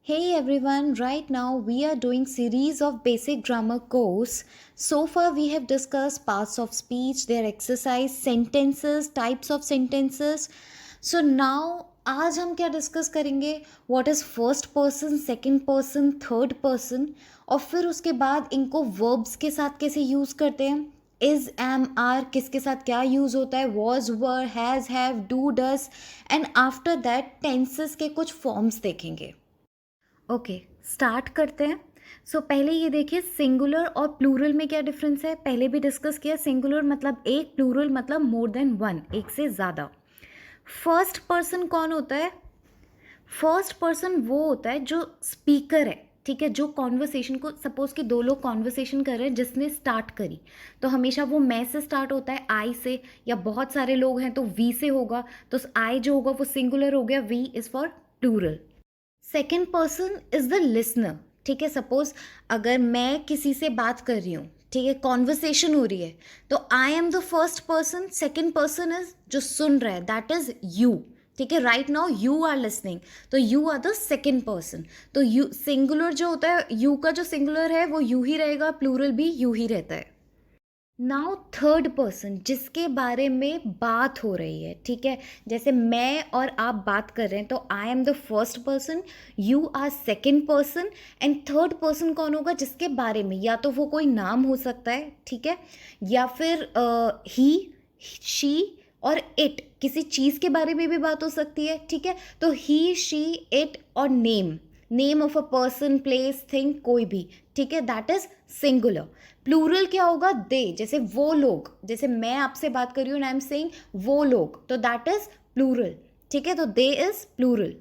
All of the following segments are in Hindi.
Hey everyone, right now we are doing series of basic grammar course. So far we have discussed parts of speech, their exercise, sentences, types of sentences. So now आज हम क्या डिस्कस करेंगे what is first person, second person, third person और फिर उसके बाद इनको वर्ब्स के साथ कैसे यूज़ करते हैं. इज एम आर किसके साथ क्या यूज़ होता है, was were has have do does and after that tenses के कुछ फॉर्म्स देखेंगे. ओके स्टार्ट करते हैं. सो पहले ये देखिए सिंगुलर और प्लूरल में क्या डिफरेंस है. पहले भी डिस्कस किया. सिंगुलर मतलब एक, प्लूरल मतलब मोर देन वन, एक से ज़्यादा. फर्स्ट पर्सन कौन होता है? फर्स्ट पर्सन वो होता है जो स्पीकर है, ठीक है, जो कॉन्वर्सेशन को, सपोज कि दो लोग कॉन्वर्सेशन कर रहे हैं, जिसने स्टार्ट करी तो हमेशा वो मैं से स्टार्ट होता है, आई से, या बहुत सारे लोग हैं तो वी से होगा, तो आई जो होगा वो सिंगुलर हो गया, we is for plural. Second person is the listener, ठीक है. सपोज अगर मैं किसी से बात कर रही हूँ, ठीक है, कॉन्वर्सेशन हो रही है, तो I am the first person. Second person is जो सुन रहा है, दैट इज यू, ठीक है. Right now you are listening, तो you are the second person. तो यू सिंगुलर जो होता है, यू का जो सिंगुलर है वो यू ही रहेगा, प्लूरल भी यू ही रहता है. नाउ थर्ड पर्सन जिसके बारे में बात हो रही है, ठीक है. जैसे मैं और आप बात कर रहे हैं तो I am the first person, you are second person and third person कौन होगा? जिसके बारे में या तो वो कोई नाम हो सकता है, ठीक है, या फिर ही, शी और इट, किसी चीज़ के बारे में भी बात हो सकती है, ठीक है. तो ही, शी, इट और name, name of a person, place, thing, कोई भी, ठीक है, दैट इज सिंगुलर. प्लूरल क्या होगा? दे, जैसे वो लोग, जैसे मैं आपसे बात कर रही हूँ एंड आई एम सेइंग वो लोग, तो दैट इज प्लूरल, ठीक है. तो they is plural.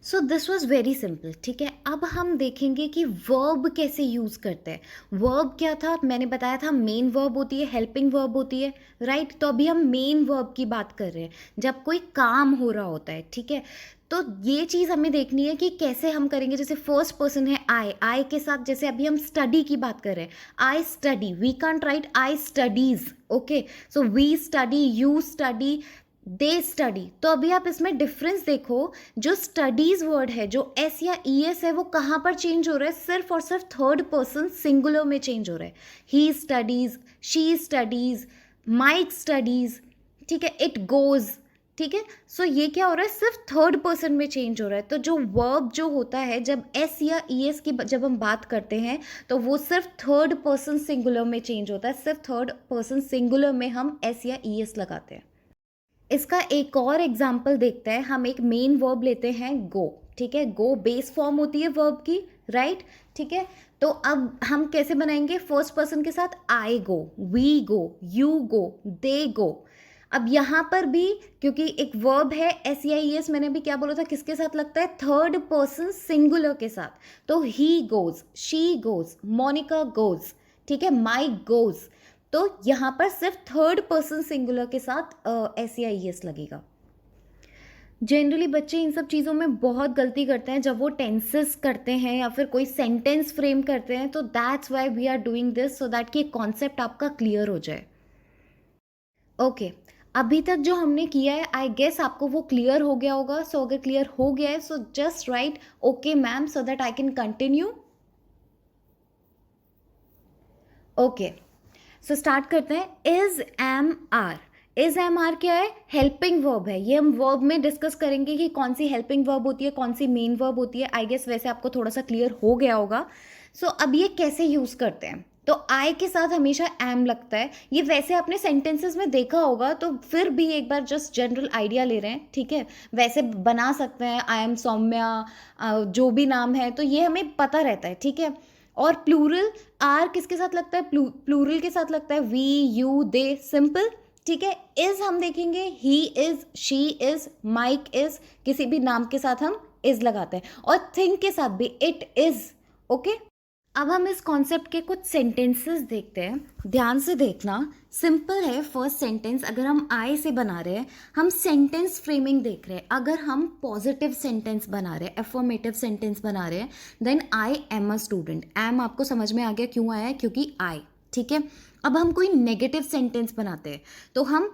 So this was very simple, ठीक है. अब हम देखेंगे कि वर्ब कैसे यूज़ करते हैं. वर्ब क्या था? मैंने बताया था मेन वर्ब होती है, हेल्पिंग वर्ब होती है, राइट. तो अभी हम मेन वर्ब की बात कर रहे हैं, जब कोई काम हो रहा होता है, ठीक है. तो ये चीज़ हमें देखनी है कि कैसे हम करेंगे. जैसे फर्स्ट पर्सन है आई, आई के साथ जैसे अभी हम स्टडी की बात कर रहे हैं, I study, we can't write I studies, okay. So we study, you study, they study. तो अभी आप इसमें डिफरेंस देखो. जो स्टडीज वर्ड है, जो एस या ई एस है, वो कहाँ पर चेंज हो रहा है? सिर्फ और सिर्फ थर्ड पर्सन सिंगुलर में चेंज हो रहा है. He studies, she studies, Mike studies, ठीक है, इट गोज, ठीक है. सो ये क्या हो रहा है? सिर्फ थर्ड पर्सन में चेंज हो रहा है. तो जो वर्ब जो होता है, जब एस या ई एस की जब हम बात करते हैं, तो वो सिर्फ थर्ड पर्सन सिंगुलर में चेंज होता है. सिर्फ थर्ड पर्सन सिंगुलर में हम एस या ई एस लगाते हैं. इसका एक और एग्जाम्पल देखते हैं. हम एक मेन वर्ब लेते हैं गो, ठीक है. गो बेस फॉर्म होती है वर्ब की, राइट, ठीक है. तो अब हम कैसे बनाएंगे? फर्स्ट पर्सन के साथ आई गो, वी गो, यू गो, दे गो. अब यहाँ पर भी क्योंकि एक वर्ब है एस या ई एस, मैंने अभी क्या बोला था, किसके साथ लगता है? थर्ड पर्सन सिंगुलर के साथ. तो he goes, she goes, Monica goes, ठीक है, माइक गोज. तो यहाँ पर सिर्फ थर्ड पर्सन सिंगुलर के साथ एस या ई एस लगेगा. जनरली बच्चे इन सब चीज़ों में बहुत गलती करते हैं जब वो टेंसेस करते हैं या फिर कोई सेंटेंस फ्रेम करते हैं. तो that's why we are doing this, so that कि कॉन्सेप्ट आपका क्लियर हो जाए. ओके अभी तक जो हमने किया है, आई गेस आपको वो क्लियर हो गया होगा. सो अगर क्लियर हो गया है, so just right okay ma'am, so that I can continue. Okay so start करते हैं. Is am are, is am are क्या है? हेल्पिंग वर्ब है. ये हम वर्ब में डिस्कस करेंगे कि कौन सी हेल्पिंग वर्ब होती है, कौन सी मेन वर्ब होती है. आई गेस वैसे आपको थोड़ा सा क्लियर हो गया होगा. सो अब ये कैसे यूज़ करते हैं? तो आई के साथ हमेशा एम लगता है. ये वैसे आपने सेंटेंसेस में देखा होगा, तो फिर भी एक बार जस्ट जनरल आइडिया ले रहे हैं, ठीक है. वैसे बना सकते हैं, आई एम सौम्या, जो भी नाम है, तो ये हमें पता रहता है, ठीक है. और प्लूरल आर किसके साथ लगता है? प्लूरल के साथ लगता है वी, यू, दे, सिंपल, ठीक है. इज हम देखेंगे, he is, she is, Mike is, किसी भी नाम के साथ हम इज लगाते हैं. और थिंग के साथ भी इट इज, ओके. अब हम इस कॉन्सेप्ट के कुछ सेंटेंसेस देखते हैं. ध्यान से देखना, सिंपल है. फर्स्ट सेंटेंस अगर हम आई से बना रहे हैं, हम सेंटेंस फ्रेमिंग देख रहे हैं. अगर हम पॉजिटिव सेंटेंस बना रहे हैं, एफर्मेटिव सेंटेंस बना रहे हैं, then I am a student. Am आपको समझ में आ गया क्यों आया है? क्योंकि आई, ठीक है. अब हम कोई नेगेटिव सेंटेंस बनाते हैं, तो हम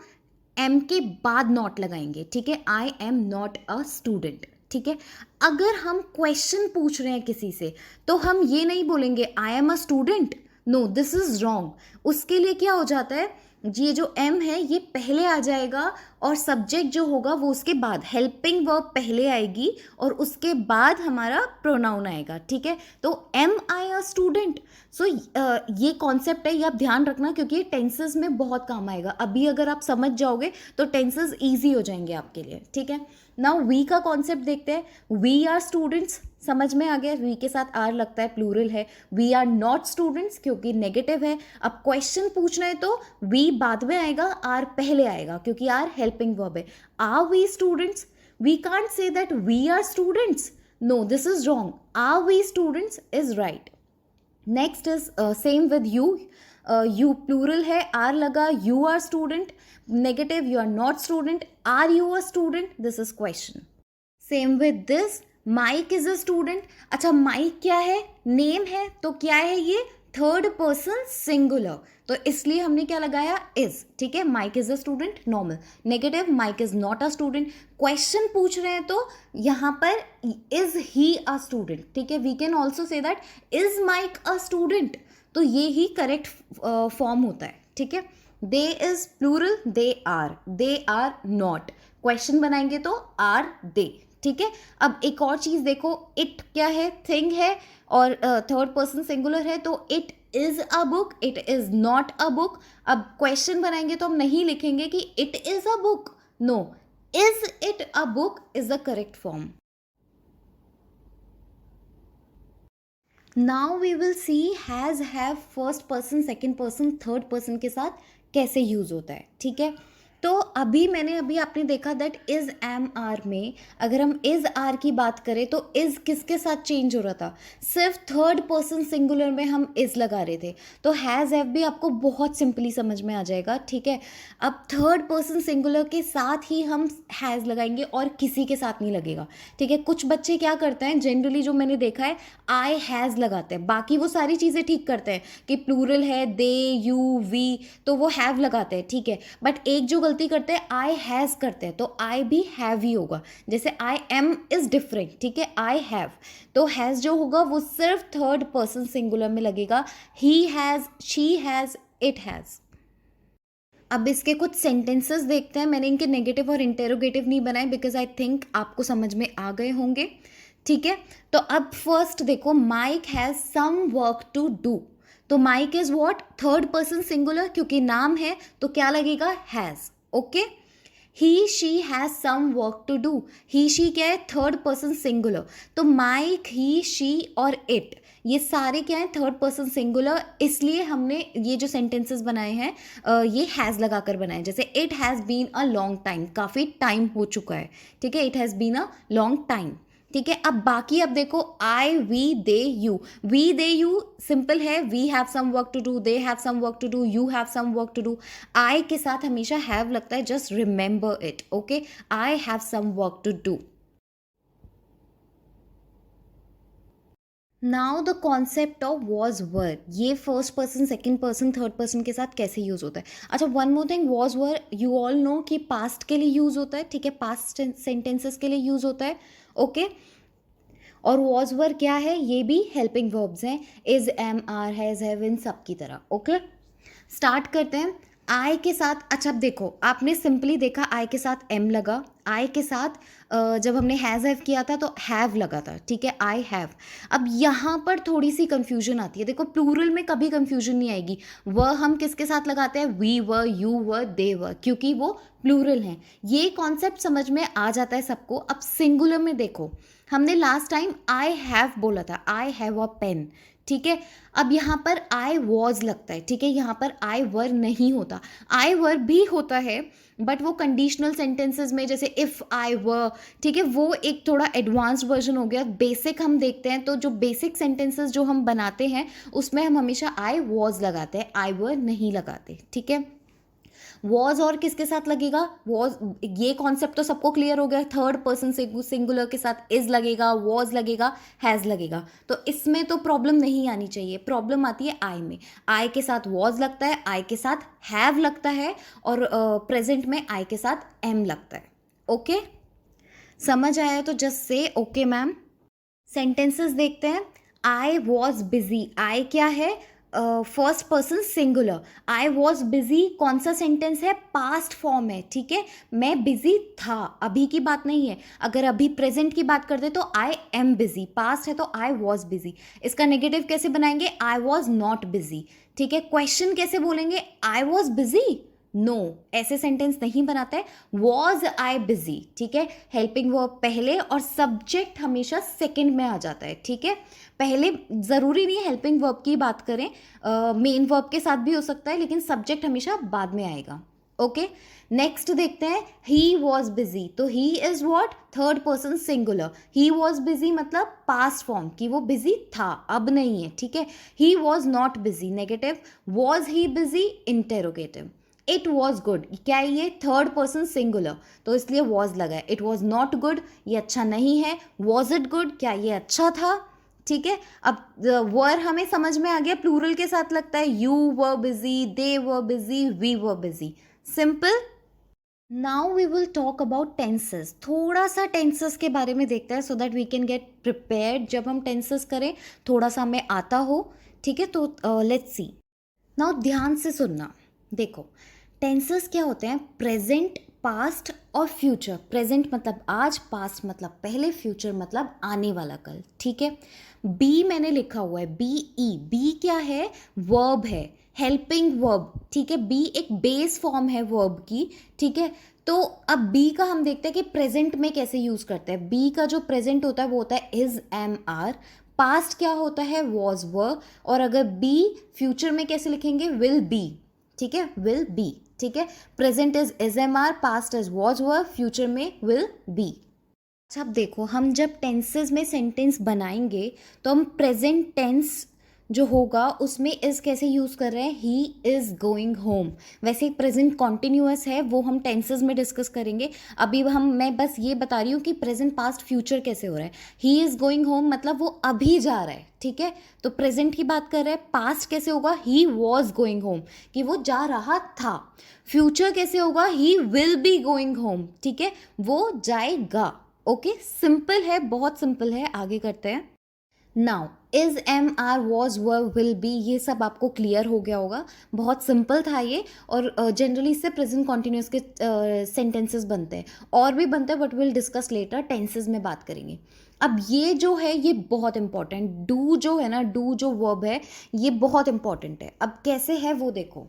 एम के बाद नॉट लगाएंगे, ठीक है. I am not a student, ठीक है। अगर हम क्वेश्चन पूछ रहे हैं किसी से तो हम ये नहीं बोलेंगे I am a student, no this is wrong. उसके लिए क्या हो जाता है, ये जो एम है ये पहले आ जाएगा और सब्जेक्ट जो होगा वो उसके बाद, हेल्पिंग वर्ब पहले आएगी और उसके बाद हमारा प्रोनाउन आएगा, ठीक है। तो एम आई अ स्टूडेंट, सो ये कॉन्सेप्ट है, ये आप ध्यान रखना क्योंकि ये टेंसेस में बहुत काम आएगा। अभी अगर आप समझ जाओगे तो टेंसेस ईजी हो जाएंगे आपके लिए, ठीक है। नाउ वी का कॉन्सेप्ट देखते हैं। वी आर स्टूडेंट्स, समझ में आ गया, वी के साथ आर लगता है, प्लूरल है। वी आर नॉट स्टूडेंट्स क्योंकि नेगेटिव है। अब क्वेश्चन पूछना है तो वी बाद में आएगा, आर पहले आएगा क्योंकि आर हेल्पिंग वर्ब है। Are we students, we can't say that we are students, no this is wrong, are we students is right. Next is same with you, you plural है, आर लगा, you are student, negative, you are not student, are you a student, this is question. Same with this, Mike is a student. अच्छा माइक क्या है, नेम है, तो क्या है ये, थर्ड पर्सन सिंगुलर, तो इसलिए हमने क्या लगाया, इज, ठीक है। Mike is a student, normal. Negative, Mike is not a student. Question पूछ रहे हैं तो यहाँ पर इज ही अ स्टूडेंट, ठीक है। We can also say that is Mike a student, तो ये ही करेक्ट फॉर्म होता है, ठीक है। They is plural, they are not. Question बनाएंगे तो आर दे, ठीक है। अब एक और चीज देखो, इट क्या है, थिंग है और थर्ड पर्सन सिंगुलर है, तो it is a book, it is not a book. अब क्वेश्चन बनाएंगे तो हम नहीं लिखेंगे कि it is a book, no, is it a book is the correct form. Now we will see has, have, first person, second person, third person के साथ कैसे यूज़ होता है, ठीक है। तो अभी आपने देखा दैट इज़ एम आर में अगर हम इज़ आर की बात करें तो इज़ किसके साथ चेंज हो रहा था, सिर्फ थर्ड पर्सन सिंगुलर में हम इज़ लगा रहे थे। तो हैज़ हैव भी आपको बहुत सिंपली समझ में आ जाएगा, ठीक है। अब थर्ड पर्सन सिंगुलर के साथ ही हम हैज़ लगाएंगे और किसी के साथ नहीं लगेगा, ठीक है। कुछ बच्चे क्या करते हैं, जनरली जो मैंने देखा है, आई हैज़ लगाते हैं, बाकी वो सारी चीज़ें ठीक करते हैं कि प्लूरल है, दे, यू, वी, तो वो हैव लगाते हैं, ठीक है। बट एक जो गलती करते हैं, आई हैज़ करते हैं, तो आई भी हैव ही होगा। जैसे आई एम इज़ डिफरेंट, ठीक है, आई हैव, तो हैज़ जो होगा वो सिर्फ थर्ड पर्सन सिंगुलर में लगेगा। He has, she has, it has. अब इसके कुछ सेंटेंसेस देखते हैं। मैंने इनके नेगेटिव और इंटेरोगेटिव नहीं बनाए बिकॉज आई थिंक आपको समझ में आ गए होंगे, ठीक है। तो अब फर्स्ट देखो, Mike has some work to do, तो Mike is what, third person singular, क्योंकि नाम है तो क्या लगेगा, has, okay. He she has some work to do, he she क्या है, थर्ड पर्सन सिंगुलर, तो माइक, ही, शी और इट, ये सारे क्या है, थर्ड पर्सन सिंगुलर, इसलिए हमने ये जो सेंटेंसेस बनाए हैं ये हैज़ लगाकर बनाए। जैसे it has been a long time, काफ़ी टाइम हो चुका है, ठीक है, it has been a long time, ठीक है। अब बाकी अब देखो, I, we, they, you, we, they, you simple है, we have some work to do, they have some work to do, you have some work to do. I के साथ हमेशा हैव लगता है, just remember it, okay, I have some work to do. Now the concept of was were, ये first person, second person, third person के साथ कैसे यूज होता है। अच्छा one more thing, was were you all know कि पास्ट के लिए यूज होता है, ठीक है, पास्ट सेंटेंसेस के लिए यूज होता है, ओके। और वॉज वर क्या है, ये भी हेल्पिंग वर्ब्स हैं, is, am, are, has, have, इन सब की तरह, ओके। स्टार्ट करते हैं आई के साथ। अच्छा अब देखो, आपने सिंपली देखा आई के साथ एम लगा, आई के साथ जब हमने हैज़ हैव किया था तो हैव लगा था, ठीक है, आई हैव। अब यहाँ पर थोड़ी सी कंफ्यूजन आती है, देखो प्लूरल में कभी कंफ्यूजन नहीं आएगी, वह हम किसके साथ लगाते हैं, वी वर, यू वर, दे वर, क्योंकि वो प्लूरल हैं। ये कॉन्सेप्ट समझ में आ जाता है सबको। अब सिंगुलर में देखो, हमने लास्ट टाइम आई हैव बोला था, आई हैव अ पेन, ठीक है। अब यहाँ पर आई वॉज लगता है, ठीक है, यहाँ पर आई वर नहीं होता, आई वर भी होता है बट वो कंडीशनल सेंटेंसेस में, जैसे इफ़ आई वर, ठीक है, वो एक थोड़ा एडवांस्ड वर्जन हो गया। बेसिक हम देखते हैं तो जो बेसिक सेंटेंसेस जो हम बनाते हैं उसमें हम हमेशा आई वॉज लगाते हैं, आई वर नहीं लगाते, ठीक है। वॉज और किसके साथ लगेगा, वॉज, ये कॉन्सेप्ट तो सबको क्लियर हो गया, थर्ड पर्सन सिंगुलर के साथ इज लगेगा, वॉज लगेगा, हैज़ लगेगा, तो इसमें तो प्रॉब्लम नहीं आनी चाहिए। प्रॉब्लम आती है आई में, आई के साथ वॉज लगता है, आई के साथ हैव लगता है और प्रेजेंट में आई के साथ एम लगता है, ओके। समझ आया तो just say okay ma'am. Sentences देखते हैं। आई वॉज बिजी, आई क्या है, first person singular. I was busy कौन सा सेंटेंस है, पास्ट फॉर्म है, ठीक है। मैं बिजी था, अभी की बात नहीं है। अगर अभी प्रेजेंट की बात करते तो आई एम बिजी, पास्ट है तो आई वॉज बिजी। इसका नेगेटिव कैसे बनाएंगे, आई वॉज नॉट बिजी, ठीक है। क्वेश्चन कैसे बोलेंगे, आई वॉज बिजी, नो ऐसे सेंटेंस नहीं बनाते हैं। वॉज आई बिजी, ठीक है। हेल्पिंग वर्ब पहले और सब्जेक्ट हमेशा सेकंड में आ जाता है, ठीक है। पहले ज़रूरी नहीं है हेल्पिंग वर्ब की बात करें, मेन वर्ब के साथ भी हो सकता है, लेकिन सब्जेक्ट हमेशा बाद में आएगा। ओके, नेक्स्ट देखते हैं। ही वॉज बिजी, तो he is what, third person singular. He was busy मतलब पास्ट फॉर्म कि वो बिजी था, अब नहीं है, ठीक है। He was not busy negative. Was he busy interrogative. It was good, क्या है ये, थर्ड पर्सन सिंगुलर, तो इसलिए वॉज लगा है। इट वॉज नॉट गुड, ये अच्छा नहीं है। वॉज इट गुड, क्या ये अच्छा था, ठीक है। अब वर हमें समझ में आ गया, प्लूरल के साथ लगता है। You were busy, they were busy, we were busy, simple. Now we will talk about tenses. थोड़ा सा टेंसेस के बारे में देखते हैं so that we can get prepared जब हम टेंसेस करें, थोड़ा सा हमें आता हो, ठीक है। तो लेट्स सी। नाउ ध्यान से सुनना, देखो टेंसेस क्या होते हैं, प्रेजेंट, पास्ट और फ्यूचर। प्रेजेंट मतलब आज, पास्ट मतलब पहले, फ्यूचर मतलब आने वाला कल, ठीक है। बी मैंने लिखा हुआ है, बी ई, बी क्या है, वर्ब है, हेल्पिंग वर्ब, ठीक है। बी एक बेस फॉर्म है वर्ब की, ठीक है। तो अब बी का हम देखते हैं कि प्रेजेंट में कैसे यूज़ करते हैं। बी का जो प्रेजेंट होता है वो होता है इज, एम, आर। पास्ट क्या होता है, वॉज, वर। और अगर बी फ्यूचर में कैसे लिखेंगे, विल बी, ठीक है, विल बी, ठीक है। Present is am are, past is was, were, future में विल बी। अच्छा अब देखो, हम जब टेंसेस में सेंटेंस बनाएंगे तो हम प्रेजेंट टेंस जो होगा उसमें इज कैसे यूज़ कर रहे हैं, ही इज़ गोइंग होम। वैसे प्रेजेंट कॉन्टिन्यूअस है, वो हम टेंसेस में डिस्कस करेंगे। अभी मैं बस ये बता रही हूँ कि प्रेजेंट, पास्ट, फ्यूचर कैसे हो रहा है। ही इज़ गोइंग होम मतलब वो अभी जा रहा है, ठीक है। तो प्रेजेंट की बात कर रहे हैं। पास्ट कैसे होगा, ही वॉज गोइंग होम कि वो जा रहा था। फ्यूचर कैसे होगा, he will be going home, ठीक है, वो जाएगा। ओके, सिंपल है, बहुत सिंपल है। आगे करते हैं। Now is, am, are, was, were, will be, ये सब आपको क्लियर हो गया होगा। बहुत सिंपल था ये। और जनरली इससे प्रेजेंट कॉन्टिन्यूस के सेंटेंसेस बनते हैं, और भी बनते हैं, but will discuss later, tenses में बात करेंगे। अब ये जो है ये बहुत इंपॉर्टेंट, डू जो है ना, डू जो वर्ब है ये बहुत इंपॉर्टेंट है। अब कैसे है वो देखो।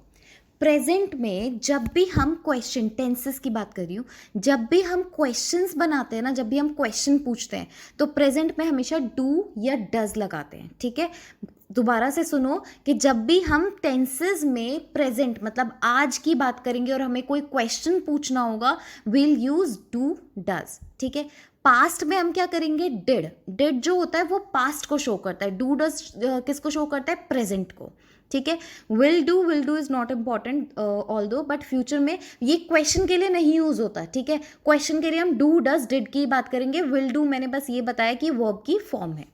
प्रेजेंट में जब भी हम क्वेश्चन, टेंसेस की बात कर रही हूँ, जब भी हम क्वेश्चंस बनाते हैं ना, जब भी हम क्वेश्चन पूछते हैं तो प्रेजेंट में हमेशा डू या डज लगाते हैं, ठीक है। दोबारा से सुनो कि जब भी हम टेंसेस में प्रेजेंट मतलब आज की बात करेंगे और हमें कोई क्वेश्चन पूछना होगा, विल यूज डू, डज, ठीक है। पास्ट में हम क्या करेंगे, डिड। डिड जो होता है वो पास्ट को शो करता है, डू डज किसको शो करता है, प्रेजेंट को, ठीक है। Will do is not important all दो, बट फ्यूचर में ये क्वेश्चन के लिए नहीं यूज होता, ठीक है। क्वेश्चन के लिए हम डू, डज, डिड की बात करेंगे। विल डू मैंने बस ये बताया कि वर्ब की फॉर्म है।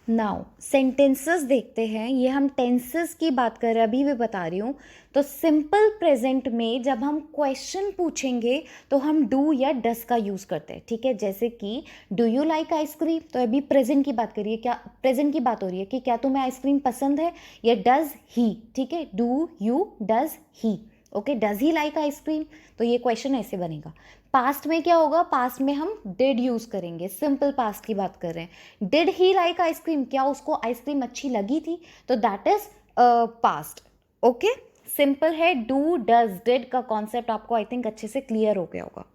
नाउ सेंटेंसेस देखते हैं। ये हम टेंसेस की बात कर रहे हैं, अभी भी बता रही हूँ। तो सिंपल प्रेजेंट में जब हम क्वेश्चन पूछेंगे तो हम डू या डस का यूज़ करते हैं, ठीक है। जैसे कि डू यू लाइक आइसक्रीम, तो अभी प्रेजेंट की बात करिए, क्या प्रेजेंट की बात हो रही है कि क्या तुम्हें आइसक्रीम पसंद है, या डज ही, ठीक है। Do you, does he, okay, does he like ice cream, तो ये क्वेश्चन ऐसे बनेगा। पास्ट में क्या होगा, पास्ट में हम डिड यूज करेंगे, सिंपल पास्ट की बात कर रहे हैं। डिड ही लाइक आइसक्रीम, क्या उसको आइसक्रीम अच्छी लगी थी, तो that is past. Okay, simple है। डू, डज, डिड का कॉन्सेप्ट आपको आई थिंक अच्छे से क्लियर हो गया होगा।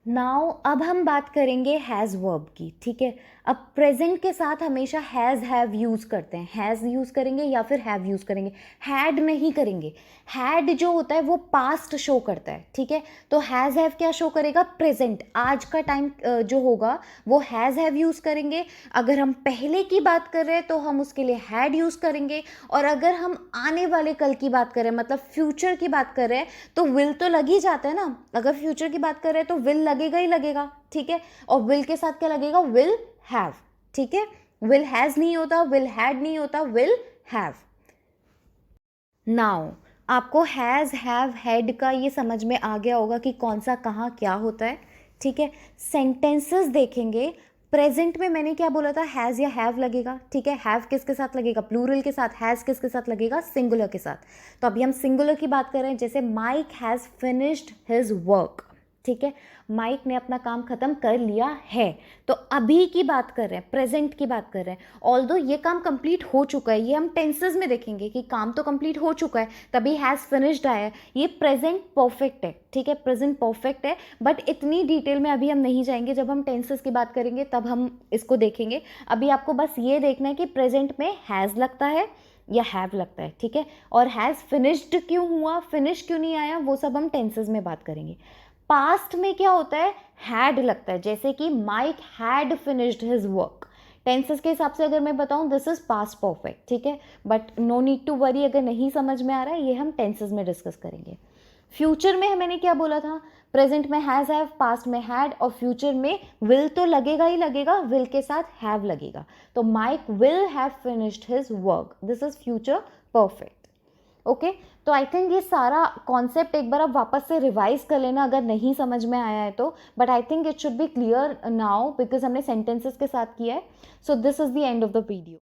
नाउ अब हम बात करेंगे हैज़ वर्ब की, ठीक है। अब प्रेजेंट के साथ हमेशा हैज़, हैव यूज़ करते हैं। हैज़ यूज़ करेंगे या फिर हैव यूज़ करेंगे, हैड नहीं करेंगे। हैड जो होता है वो पास्ट शो करता है, ठीक है। तो हैज़, हैव क्या शो करेगा, प्रेजेंट, आज का टाइम जो होगा वो हैज़, हैव यूज़ करेंगे। अगर हम पहले की बात कर रहे हैं तो हम उसके लिए हैड यूज़ करेंगे। और अगर हम आने वाले कल की बात कर रहे हैं, मतलब फ्यूचर की बात कर रहे हैं, तो विल तो लग ही जाता है ना। अगर फ्यूचर की बात कर रहे हैं तो विल लगेगा ही लगेगा, ठीक है। और विल के साथ क्या लगेगा, विल हैव, ठीक है। विल हैज नहीं होता, विल हैड नहीं होता, विल हैव। नाउ आपको हैज, हैव, हैड का ये समझ में आ गया होगा कि कौन सा कहाँ क्या होता है। ठीक है। सेंटेंसेस देखेंगे, प्रेजेंट में मैंने क्या बोला था, हैज़ या हैव लगेगा, ठीक है। हैव किसके साथ लगेगा, प्लूरल के साथ। हैज़ किसके साथ लगेगा, सिंगुलर के साथ। तो अभी हम सिंगुलर की बात कर रहे हैं, जैसे Mike has finished his work, ठीक है। माइक ने अपना काम खत्म कर लिया है, तो अभी की बात कर रहे हैं, प्रेजेंट की बात कर रहे हैं। ऑल्दो ये काम कंप्लीट हो चुका है, ये हम टेंसेस में देखेंगे कि काम तो कंप्लीट हो चुका है, तभी हैज़ फिनिश्ड आया है। ये प्रेजेंट परफेक्ट है, ठीक है, प्रेजेंट परफेक्ट है। बट इतनी डिटेल में अभी हम नहीं जाएंगे, जब हम टेंसेस की बात करेंगे तब हम इसको देखेंगे। अभी आपको बस ये देखना है कि प्रेजेंट में हैज़ लगता है या हैव लगता है, ठीक है। और हैज़ फिनिश्ड क्यों हुआ, फिनिश क्यों नहीं आया, वो सब हम टेंसेस में बात करेंगे। पास्ट में क्या होता है, हैड लगता है, जैसे कि Mike had finished his work. Tenses के हिसाब से अगर मैं बताऊं, दिस इज पास्ट परफेक्ट, ठीक है। But no need to worry, अगर नहीं समझ में आ रहा है, ये हम टेंसेस में डिस्कस करेंगे। फ्यूचर में मैंने क्या बोला था, प्रेजेंट में हैज़ हैव, पास्ट में हैड, और फ्यूचर में विल तो लगेगा ही लगेगा, विल के साथ हैव लगेगा। तो Mike will have finished his work, this is future perfect. Okay, तो आई थिंक ये सारा कॉन्सेप्ट एक बार आप वापस से रिवाइज कर लेना अगर नहीं समझ में आया है तो। But I think it should be clear now because हमने सेंटेंसेस के साथ किया है। So this is the end of the video.